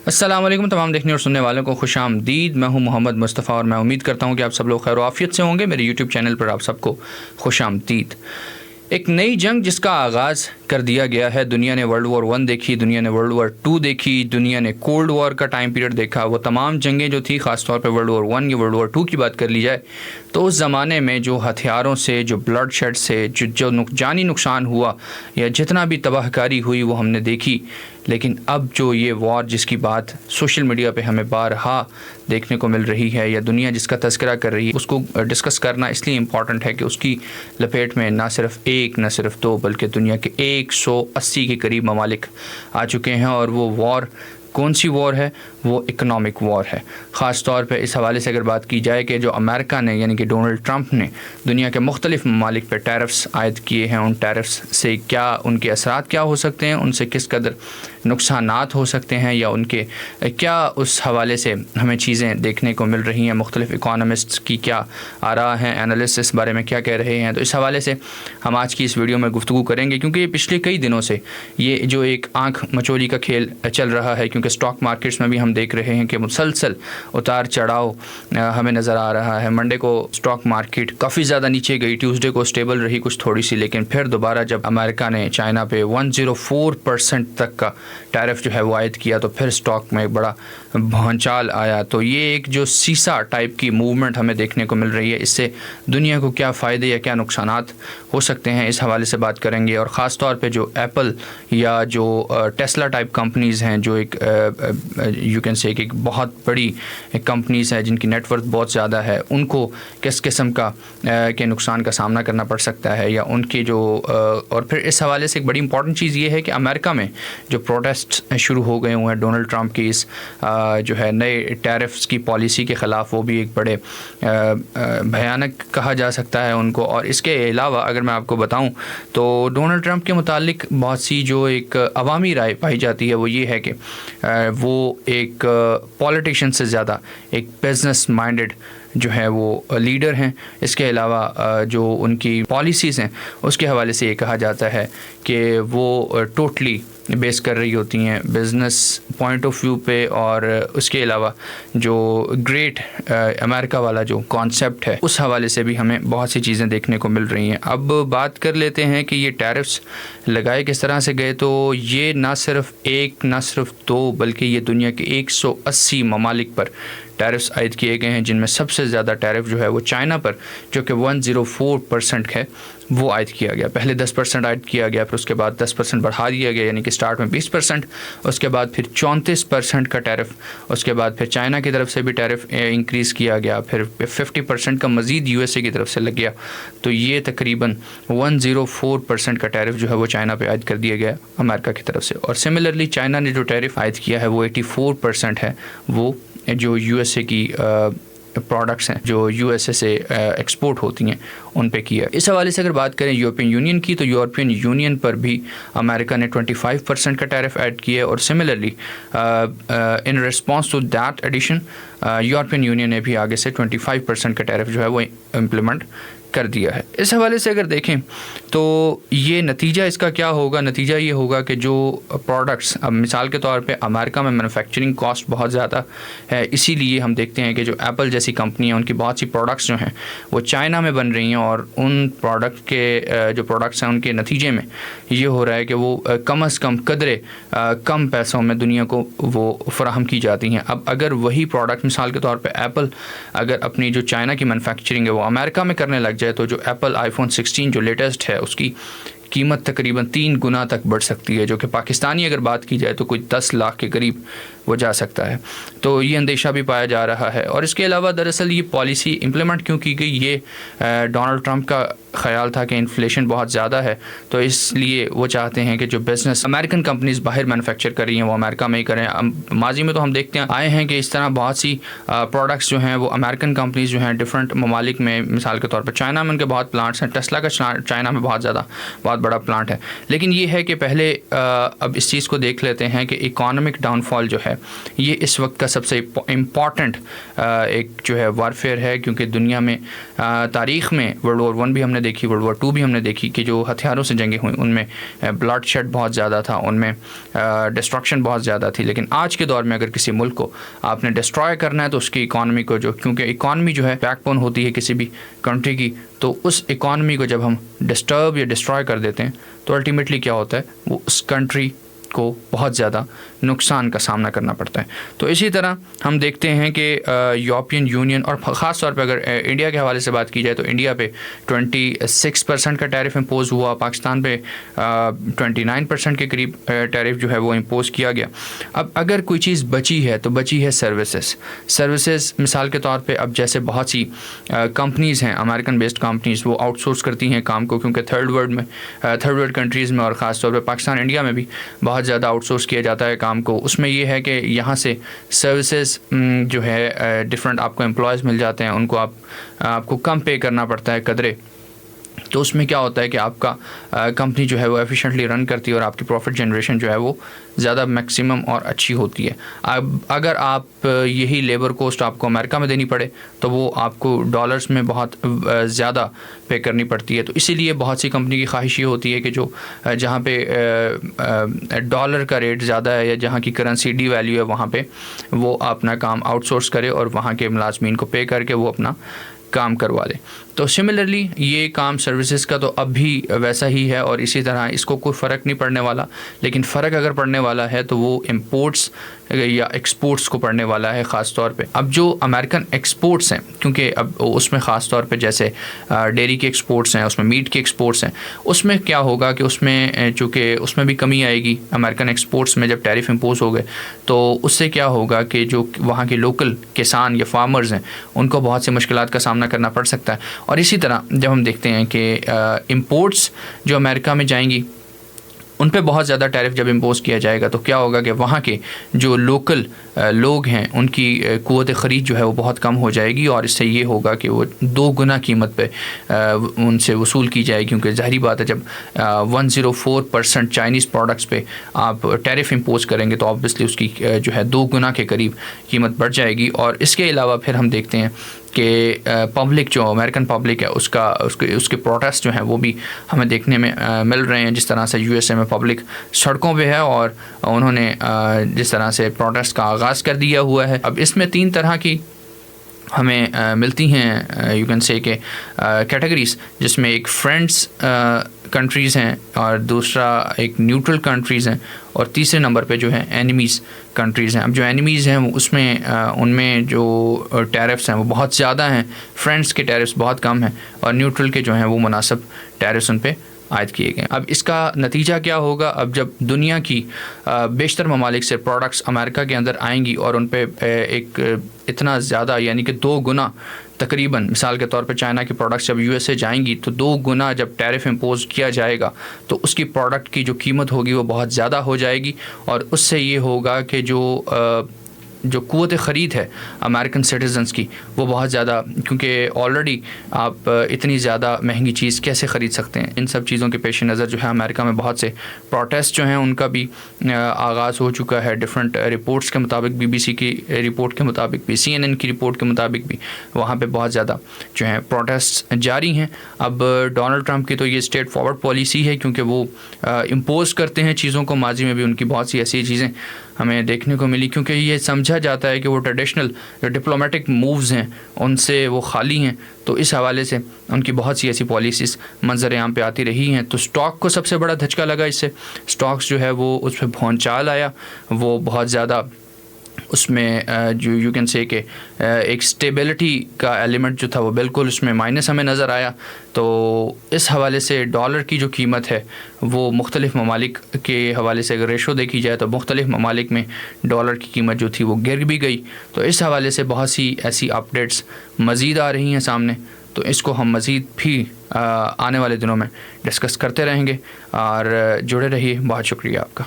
السلام علیکم تمام دیکھنے اور سننے والوں کو خوش آمدید. میں ہوں محمد مصطفیٰ اور میں امید کرتا ہوں کہ آپ سب لوگ خیر و عافیت سے ہوں گے. میرے یوٹیوب چینل پر آپ سب کو خوش آمدید. ایک نئی جنگ جس کا آغاز کر دیا گیا ہے. دنیا نے ورلڈ وار 1 دیکھی, دنیا نے ورلڈ وار 2 دیکھی, دنیا نے کولڈ وار کا ٹائم پیریڈ دیکھا. وہ تمام جنگیں جو تھی, خاص طور پہ ورلڈ وار 1 یا ورلڈ وار 2 کی بات کر لی جائے تو اس زمانے میں جو ہتھیاروں سے, جو بلڈ شیڈ سے, جو جانی نقصان ہوا یا جتنا بھی تباہ کاری ہوئی وہ ہم نے دیکھی. لیکن اب جو یہ وار جس کی بات سوشل میڈیا پہ ہمیں بارہا دیکھنے کو مل رہی ہے یا دنیا جس کا تذکرہ کر رہی ہے, اس کو ڈسکس کرنا اس لیے امپورٹنٹ ہے کہ اس کی لپیٹ میں نہ صرف ایک نہ صرف دو بلکہ دنیا کے 180 کے قریب ممالک آ چکے ہیں. اور وہ وار کون سی وار ہے؟ وہ اکنامک وار ہے. خاص طور پہ اس حوالے سے اگر بات کی جائے کہ جو امریکہ نے یعنی کہ ڈونلڈ ٹرمپ نے دنیا کے مختلف ممالک پہ ٹیرفس عائد کیے ہیں, ان ٹیرفس سے کیا ان کے اثرات کیا ہو سکتے ہیں, ان سے کس قدر نقصانات ہو سکتے ہیں, یا ان کے کیا اس حوالے سے ہمیں چیزیں دیکھنے کو مل رہی ہیں, مختلف اکانومسٹس کی کیا آراء ہیں, انالیسس اس بارے میں کیا کہہ رہے ہیں. تو اس حوالے سے ہم آج کی اس ویڈیو میں گفتگو کریں گے, کیونکہ یہ پچھلے کئی دنوں سے یہ جو ایک آنکھ مچولی کا کھیل چل رہا ہے, کیونکہ اسٹاک مارکیٹس میں بھی ہم دیکھ رہے ہیں کہ مسلسل اتار چڑھاؤ ہمیں نظر آ رہا ہے. منڈے کو اسٹاک مارکیٹ کافی زیادہ نیچے گئی, ٹیوزڈے کو اسٹیبل رہی کچھ تھوڑی سی, لیکن پھر دوبارہ جب امریکہ نے چائنا پہ 104% تک کا ٹیرف جو ہے وہ عائد کیا تو پھر اسٹاک میں ایک بڑا بھونچال آیا. تو یہ ایک جو سیسا ٹائپ کی موومنٹ ہمیں دیکھنے کو مل رہی ہے, اس سے دنیا کو کیا فائدے یا کیا نقصانات ہو سکتے ہیں, اس حوالے سے بات کریں گے. اور خاص طور پہ جو ایپل یا جو ٹیسلا ٹائپ کمپنیز ہیں, جو ایک یو کین سے ایک بہت بڑی کمپنیز ہیں جن کی نیٹ ورتھ بہت زیادہ ہے, ان کو کس قسم کا کے نقصان کا سامنا کرنا پڑ سکتا ہے, یا ان کی جو اور پھر اس حوالے سے ایک بڑی امپورٹنٹ چیز یہ ہے کہ امریکہ میں جو پروٹیسٹ شروع ہو گئے ہوئے ہیں ڈونلڈ ٹرمپ کی اس جو ہے نئے ٹیرفس کی پالیسی کے خلاف, وہ بھی ایک بڑے بھیانک کہا جا سکتا ہے ان کو. اور اس کے علاوہ اگر میں آپ کو بتاؤں تو ڈونلڈ ٹرمپ کے متعلق بہت سی جو ایک عوامی رائے پائی جاتی ہے وہ یہ ہے کہ وہ ایک پولیٹیشین سے زیادہ ایک بزنس مائنڈڈ جو ہے وہ لیڈر ہیں. اس کے علاوہ جو ان کی پالیسیز ہیں اس کے حوالے سے یہ کہا جاتا ہے کہ وہ ٹوٹلی بیس کر رہی ہوتی ہیں بزنس پوائنٹ آف ویو پہ, اور اس کے علاوہ جو گریٹ امریکہ والا جو کانسیپٹ ہے اس حوالے سے بھی ہمیں بہت سی چیزیں دیکھنے کو مل رہی ہیں. اب بات کر لیتے ہیں کہ یہ ٹیرفس لگائے کس طرح سے گئے. تو یہ نہ صرف ایک نہ صرف دو بلکہ یہ دنیا کے 180 ممالک پر ٹیرفس عائد کیے گئے ہیں, جن میں سب سے زیادہ ٹیرف جو ہے وہ چائنا پر جو کہ 104% ہے وہ عائد کیا گیا. پہلے 10% عائد کیا گیا, پھر اس کے بعد 10% بڑھا دیا گیا, یعنی کہ اسٹارٹ میں 20%, اس کے بعد پھر 34% کا ٹیرف, اس کے بعد پھر چائنا کی طرف سے بھی ٹیرف انکریز کیا گیا, پھر 50% کا مزید یو ایس اے کی طرف سے لگ گیا. تو یہ تقریباً 104% کا ٹیرف جو ہے وہ چائنا پہ عائد کر دیا گیا امریکہ کی طرف سے. اور سملرلی چائنا نے جو ٹیرف عائد کیا ہے وہ 84% ہے, وہ جو یو ایس اے کی پروڈکٹس ہیں جو یو ایس اے سے ایکسپورٹ ہوتی ہیں ان پہ کیا. اس حوالے سے اگر بات کریں یورپین یونین کی, تو یورپین یونین پر بھی امریکہ نے 25% کا ٹیرف ایڈ کیا ہے. اور similarly in response to that addition European Union نے بھی آگے سے 25% کا ٹیرف جو ہے وہ امپلیمنٹ کر دیا ہے. اس حوالے سے اگر دیکھیں تو یہ نتیجہ اس کا کیا ہوگا؟ نتیجہ یہ ہوگا کہ جو پروڈکٹس, اب مثال کے طور پہ امریکہ میں مینوفیکچرنگ کاسٹ بہت زیادہ ہے, اسی لیے ہم دیکھتے ہیں کہ جو ایپل جیسی کمپنی ہیں ان کی بہت سی پروڈکٹس جو ہیں وہ چائنا میں بن رہی ہیں, اور ان پروڈکٹ کے جو پروڈکٹس ہیں ان کے نتیجے میں یہ ہو رہا ہے کہ وہ کم از کم قدرے کم پیسوں میں دنیا کو وہ فراہم کی جاتی ہیں. اب اگر وہی پروڈکٹ مثال کے طور پہ ایپل اگر اپنی جو چائنا کی مینوفیکچرنگ ہے وہ امریکہ میں کرنے لگ جائے تو جو ایپل آئی فون 16 جو لیٹسٹ ہے اس کی قیمت تقریباً 3 گنا تک بڑھ سکتی ہے, جو کہ پاکستانی اگر بات کی جائے تو کوئی 10 لاکھ کے قریب وہ جا سکتا ہے. تو یہ اندیشہ بھی پایا جا رہا ہے. اور اس کے علاوہ دراصل یہ پالیسی امپلیمنٹ کیوں کی گئی, یہ ڈونلڈ ٹرمپ کا خیال تھا کہ انفلیشن بہت زیادہ ہے, تو اس لیے وہ چاہتے ہیں کہ جو بزنس امریکن کمپنیز باہر مینوفیکچر کر رہی ہیں وہ امریکہ میں ہی کریں. ماضی میں تو ہم دیکھتے ہیں آئے ہیں کہ اس طرح بہت سی پروڈکٹس جو ہیں وہ امریکن کمپنیز جو ہیں ڈفرینٹ ممالک میں, مثال کے طور پر چائنا میں ان کے بہت پلانٹس ہیں, ٹیسلا کا چائنا میں بہت بڑا پلانٹ ہے. لیکن یہ ہے کہ پہلے اب اس چیز کو دیکھ لیتے ہیں کہ اکانومک ڈاؤن فال جو ہے یہ اس وقت کا سب سے امپورٹنٹ ایک جو ہے وارفیئر ہے, کیونکہ دنیا میں تاریخ میں ورلڈ وار 1 بھی ہم نے دیکھی, World War II بھی ہم نے دیکھی کہ جو ہتھیاروں سے جنگیں ہوئیں ان میں بلڈ شیڈ بہت زیادہ تھا, ان میں ڈسٹرکشن بہت زیادہ تھی. لیکن آج کے دور میں اگر کسی ملک کو آپ نے ڈسٹرائے کرنا ہے تو اس کی اکانومی کو, جو کیونکہ اکانومی جو ہے بیک بون ہوتی ہے کسی بھی کنٹری کی, تو اس اکانومی کو جب ہم ڈسٹرب یا ڈسٹرائے کر دیتے ہیں تو الٹیمیٹلی کیا ہوتا ہے, وہ اس کنٹری کو بہت زیادہ نقصان کا سامنا کرنا پڑتا ہے. تو اسی طرح ہم دیکھتے ہیں کہ یورپین یونین اور خاص طور پہ اگر انڈیا کے حوالے سے بات کی جائے تو انڈیا پہ 26% کا ٹیرف امپوز ہوا, پاکستان پہ 29% کے قریب ٹیرف جو ہے وہ امپوز کیا گیا. اب اگر کوئی چیز بچی ہے تو بچی ہے سروسز. مثال کے طور پہ اب جیسے بہت سی کمپنیز ہیں, امریکن بیسڈ کمپنیز, وہ آؤٹ سورس کرتی ہیں کام کو, کیونکہ تھرڈ ورلڈ کنٹریز میں اور خاص طور پہ پاکستان انڈیا میں بھی بہت زیادہ آؤٹ سورس کیا جاتا ہے کام کو. اس میں یہ ہے کہ یہاں سے سروسز جو ہے ڈفرینٹ آپ کو امپلائز مل جاتے ہیں, ان کو آپ کو کم پے کرنا پڑتا ہے قدرے. تو اس میں کیا ہوتا ہے کہ آپ کا کمپنی جو ہے وہ ایفیشینٹلی رن کرتی ہے اور آپ کی پروفٹ جنریشن جو ہے وہ زیادہ میکسیمم اور اچھی ہوتی ہے. اب اگر آپ یہی لیبر کوسٹ آپ کو امریکہ میں دینی پڑے تو وہ آپ کو ڈالرز میں بہت زیادہ پے کرنی پڑتی ہے. تو اسی لیے بہت سی کمپنی کی خواہش یہ ہوتی ہے کہ جو جہاں پہ ڈالر کا ریٹ زیادہ ہے یا جہاں کی کرنسی ڈی ویلیو ہے وہاں پہ وہ اپنا کام آؤٹ سورس کرے اور وہاں کے ملازمین کو پے کر کے وہ اپنا کام کروا لے. تو سملرلی یہ کام سروسز کا تو اب بھی ویسا ہی ہے اور اسی طرح اس کو کوئی فرق نہیں پڑنے والا. لیکن فرق اگر پڑنے والا ہے تو وہ امپورٹس یا ایکسپورٹس کو پڑنے والا ہے خاص طور پہ. اب جو امریکن ایکسپورٹس ہیں, کیونکہ اب اس میں خاص طور پہ جیسے ڈیری کے ایکسپورٹس ہیں, اس میں میٹ کے ایکسپورٹس ہیں, اس میں کیا ہوگا کہ اس میں چونکہ اس میں بھی کمی آئے گی امریکن ایکسپورٹس میں جب ٹیرف امپوز ہو گئے, تو اس سے کیا ہوگا کہ جو وہاں کے لوکل کسان یا فارمرز ہیں ان کو بہت سی مشکلات کا سامنا کرنا پڑ سکتا ہے. اور اسی طرح جب ہم دیکھتے ہیں کہ امپورٹس جو امریکہ میں جائیں گی ان پہ بہت زیادہ ٹیرف جب امپوز کیا جائے گا تو کیا ہوگا کہ وہاں کے جو لوکل لوگ ہیں ان کی قوت خرید جو ہے وہ بہت کم ہو جائے گی, اور اس سے یہ ہوگا کہ وہ 2 گنا قیمت پہ ان سے وصول کی جائے گی. کیونکہ ظاہری بات ہے جب 104% چائنیز پروڈکٹس پہ آپ ٹیرف امپوز کریں گے تو آبویسلی اس کی جو ہے 2 گنا کے قریب قیمت بڑھ جائے گی. اور اس کے علاوہ پھر ہم دیکھتے ہیں کہ پبلک جو امریکن پبلک ہے اس کے پروٹیسٹ جو ہیں وہ بھی ہمیں دیکھنے میں مل رہے ہیں. جس طرح سے یو ایس اے میں پبلک سڑکوں پہ ہے اور انہوں نے جس طرح سے پروٹیسٹ کا آغاز کر دیا ہوا ہے. اب اس میں 3 طرح کی ہمیں ملتی ہیں یو کین سے کہ کیٹیگریز, جس میں ایک فرینڈس کنٹریز ہیں اور دوسرا ایک نیوٹرل کنٹریز ہیں اور تیسرے نمبر پہ جو ہے اینیمیز کنٹریز ہیں. اب جو اینیمیز ہیں اس میں ان میں جو ٹیرفس ہیں وہ بہت زیادہ ہیں, فرینڈس کے ٹیرفس بہت کم ہیں اور نیوٹرل کے جو ہیں وہ مناسب ٹیرفس ان پہ عائد کیے گئے. اب اس کا نتیجہ کیا ہوگا؟ اب جب دنیا کی بیشتر ممالک سے پروڈکٹس امریکہ کے اندر آئیں گی اور ان پہ ایک اتنا زیادہ یعنی کہ 2 گنا تقریباً, مثال کے طور پہ چائنا کی پروڈکٹس جب یو ایس اے جائیں گی تو 2 گنا جب ٹیرف امپوز کیا جائے گا تو اس کی پروڈکٹ کی جو قیمت ہوگی وہ بہت زیادہ ہو جائے گی. اور اس سے یہ ہوگا کہ جو قوت خرید ہے امریکن سٹیزنس کی وہ بہت زیادہ, کیونکہ آلریڈی آپ اتنی زیادہ مہنگی چیز کیسے خرید سکتے ہیں. ان سب چیزوں کے پیش نظر جو ہے امریکہ میں بہت سے پروٹیسٹ جو ہیں ان کا بھی آغاز ہو چکا ہے. ڈفرینٹ رپورٹس کے مطابق, BBC کی رپورٹ کے مطابق بھی, CNN کی رپورٹ کے مطابق بھی وہاں پہ بہت زیادہ جو ہیں پروٹیسٹ جاری ہیں. اب ڈونلڈ ٹرمپ کی تو یہ اسٹریٹ فارورڈ پالیسی ہے کیونکہ وہ امپوز کرتے ہیں چیزوں کو. ماضی میں بھی ان کی بہت سی ایسی چیزیں ہمیں دیکھنے کو ملی کیونکہ یہ سمجھا جاتا ہے کہ وہ ٹریڈیشنل جو ڈپلومیٹک مووز ہیں ان سے وہ خالی ہیں. تو اس حوالے سے ان کی بہت سی ایسی پالیسیز منظر عام پہ آتی رہی ہیں. تو اسٹاک کو سب سے بڑا دھچکا لگا اس سے. اسٹاکس جو ہے وہ اس پہ بھونچال آیا, وہ بہت زیادہ اس میں جو یو کین سے کہ ایک اسٹیبلٹی کا ایلیمنٹ جو تھا وہ بالکل اس میں مائنس ہمیں نظر آیا. تو اس حوالے سے ڈالر کی جو قیمت ہے وہ مختلف ممالک کے حوالے سے اگر ریشو دیکھی جائے تو مختلف ممالک میں ڈالر کی قیمت جو تھی وہ گر بھی گئی. تو اس حوالے سے بہت سی ایسی اپڈیٹس مزید آ رہی ہیں سامنے. تو اس کو ہم مزید بھی آنے والے دنوں میں ڈسکس کرتے رہیں گے اور جڑے رہیے. بہت شکریہ آپ کا.